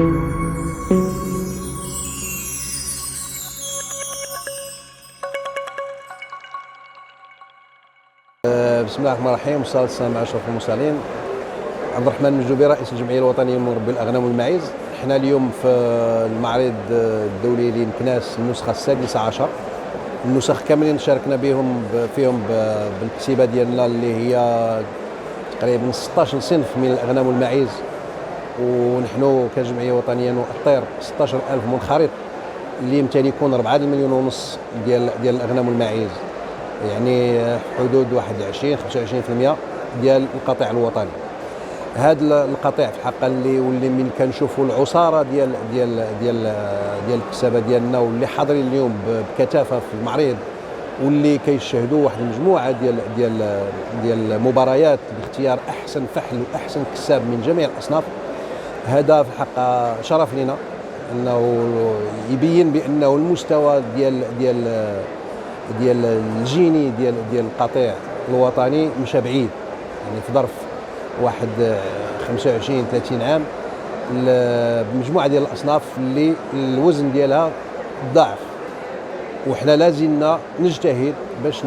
بسم الله الرحمن الرحيم، والصلاة والسلام على أشرف المرسلين. عبد الرحمن المجدوبي، رئيس الجمعية الوطنية لمربي الأغنام والماعز. احنا اليوم في المعرض الدولي للكناس النسخة السادسة عشر. النسخ كاملين شاركنا فيهم بالكتيبة ديالنا اللي هي تقريبا 16 صنف من الأغنام والماعز، ونحن كجمعية وطنية نؤطر 16,000 منخرط اللي يمتلكون 4 مليون ونص ديال الأغنام والماعز، يعني حدود 20-25% ديال القطيع الوطني. هذا القطيع في الحقيقه اللي من كنشوفوا العصاره ديال الكسابه ديالنا، واللي حاضرين اليوم بكثافه في المعرض، واللي كيشهدوا واحد المجموعه ديال المباريات باختيار احسن فحل واحسن كساب من جميع الاصناف. هذا في الحقيقه شرف لنا، انه يبين بانه المستوى ديال الجيني ديال القطيع الوطني مشى بعيد، يعني في ظرف واحد 25-30 عام بمجموعه ديال الاصناف اللي الوزن ديالها ضعف، وحنا لازلنا نجتهد باش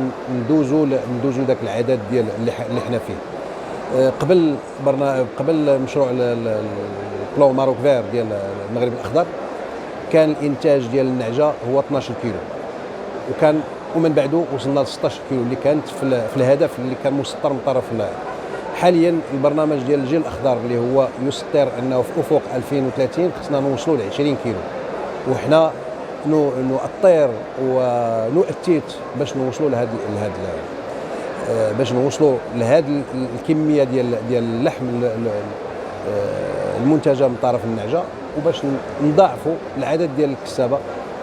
ندوزوا ذاك العدد ديال اللي حنا فيه. قبل مشروع البلو ماروك فير ديال المغرب الاخضر كان الانتاج ديال النعجه هو 12 كيلو، ومن بعده وصلنا ل 16 كيلو اللي كانت في الهدف اللي كان مسطر من طرف حاليا البرنامج ديال الجيل الاخضر اللي هو يسطر انه في افق 2030 خصنا نوصلوا ل 20 كيلو، وحنا نؤطر ونؤتت باش نوصلوا لهذه الكميه ديال اللحم المنتجه من طرف النعجه، وباش نضاعفوا العدد ديال الكسابه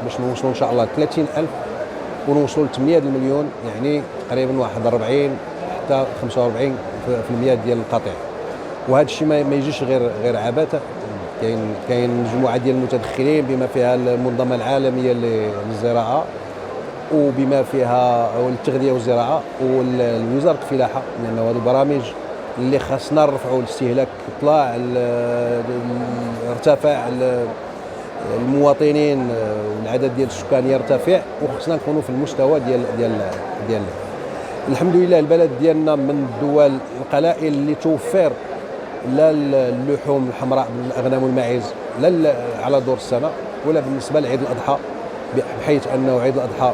باش نوصلوا ان شاء الله ل 30,000 ونوصلوا ل 8 المليون، يعني تقريبا واحد 40 حتى 45% ديال القطيع. وهذا الشيء ما يجيش غير عبثه. كاين مجموعه ديال المتدخلين بما فيها المنظمه العالميه للزراعه، وبما فيها التغذيه والزراعه ووزاره الفلاحه، لانه هذه البرامج اللي خاصنا نرفعوا الاستهلاك، يطلع ارتفع المواطنين والعدد ديال السكان يرتفع، وخصنا نكونوا في المستوى ديال الحمد لله. البلد ديالنا من الدول القلائل اللي توفر لا اللحوم الحمراء من الاغنام والماعز لا على دور السنه ولا بالنسبه لعيد الاضحى، بحيث انه عيد الاضحى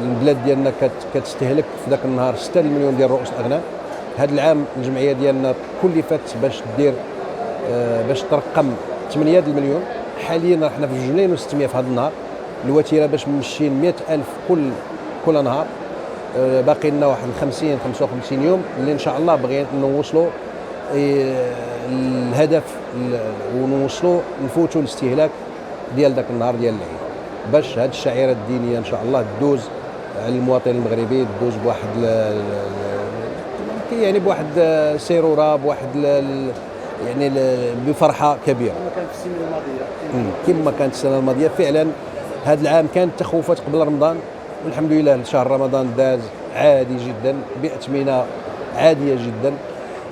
البلاد ديالنا كتستهلك في ذاك النهار 6 مليون ديال رؤوس الاغنام. هذا العام الجمعيه ديالنا كلفت باش ترقم 8 المليون. حاليا احنا في 2,600 في هذا النهار، الوتيره باش ممشين 100,000 كل نهار. باقي لنا واحد 50-55 يوم اللي ان شاء الله بغينا نوصلوا الهدف، ونوصلوا نفوتوا الاستهلاك ديال ذاك النهار ديال العيد، باش هذه الشعيره الدينيه ان شاء الله تدوز على المواطن المغربي، تدوز بواحد سيروره، يعني بفرحه كبيره كما كانت السنه الماضيه. فعلا هذا العام كانت تخوفات قبل رمضان، والحمد لله شهر رمضان داز عادي جدا بأثمنة عاديه جدا.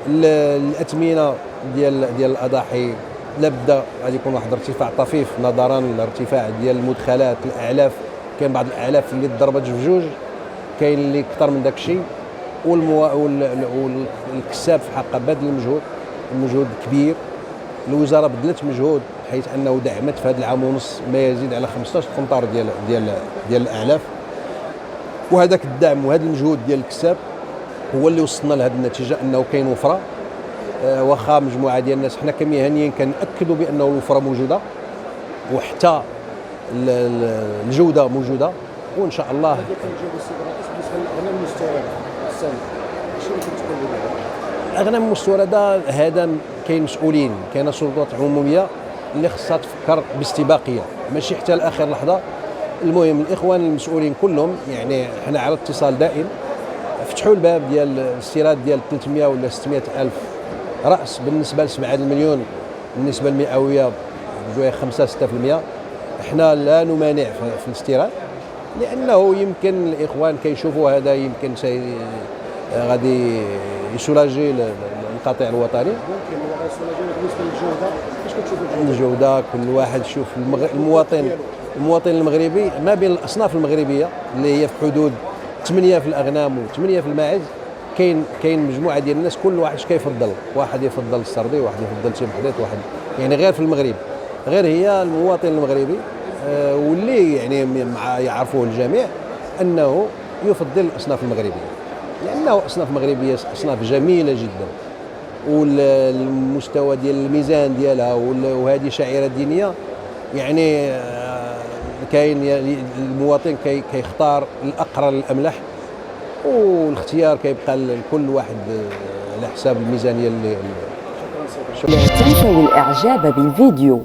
الاثمنه ديال الاضاحي لابد غادي يكون واحد ارتفاع طفيف نظرا للارتفاع ديال المدخلات الاعلاف. كاين بعض الاعلاف اللي ضربت في جوج، كاين اللي اكثر من داك الشيء، والكساب في حقه بذل مجهود كبير. الوزاره بذلت مجهود حيث انه دعمت في هذا العام ونص ما يزيد على 15 قنطار ديال الاعلاف، وهذاك الدعم وهذا المجهود ديال الكساب هو اللي وصلنا لهذه النتيجه، انه كاين وفره. واخا مجموعه ديال الناس حنا كمهنيين كنأكدوا بانه الوفره موجوده، وحتى الجوده موجوده، وان شاء الله. الاغنام المستورده هذا كاين مسؤولين، كاينه سلطات عموميه اللي خصها تفكر باستباقيه، ماشي حتى لاخر لحظه. المهم الاخوان المسؤولين كلهم، يعني حنا على اتصال دائم، فتحوا الباب ديال الاستيراد ديال 300 ولا 600 الف راس بالنسبه ل 7 المليون، بالنسبه المئويه بجويه 5-6%. احنا لا نمانع في الاستيراد، لانه يمكن الاخوان كيشوفوا هذا يمكن غادي يسولاجي القطيع الوطني. ممكن بالنسبه للجوده كيفاش كتشوفوا الجوده كل واحد يشوف المواطن المغربي ما بين الاصناف المغربيه اللي هي في حدود 8 في الاغنام و8 في الماعز. كاين مجموعه ديال الناس كل واحد اش كيفضل، واحد يفضل السردي، واحد يفضل شي محدث، واحد يعني غير في المغرب، غير هي المواطن المغربي واللي يعني يعرفوه الجميع انه يفضل الاصناف المغربيه، لانه اصناف مغربيه اصناف جميله جدا، والمستوى ديال الميزان ديالها وهذه شعيره دينيه. يعني كاين المواطن كيختار الاقرب للاملح، والاختيار كيبقى لكل واحد على حساب الميزانيه اللي. لا تنسوا الاعجاب بالفيديو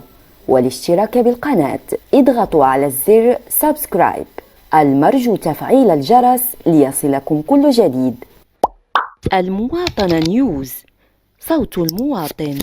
والاشتراك بالقناة. اضغطوا على الزر سبسكرايب، المرجو تفعيل الجرس ليصلكم كل جديد. المواطنة نيوز، صوت المواطن.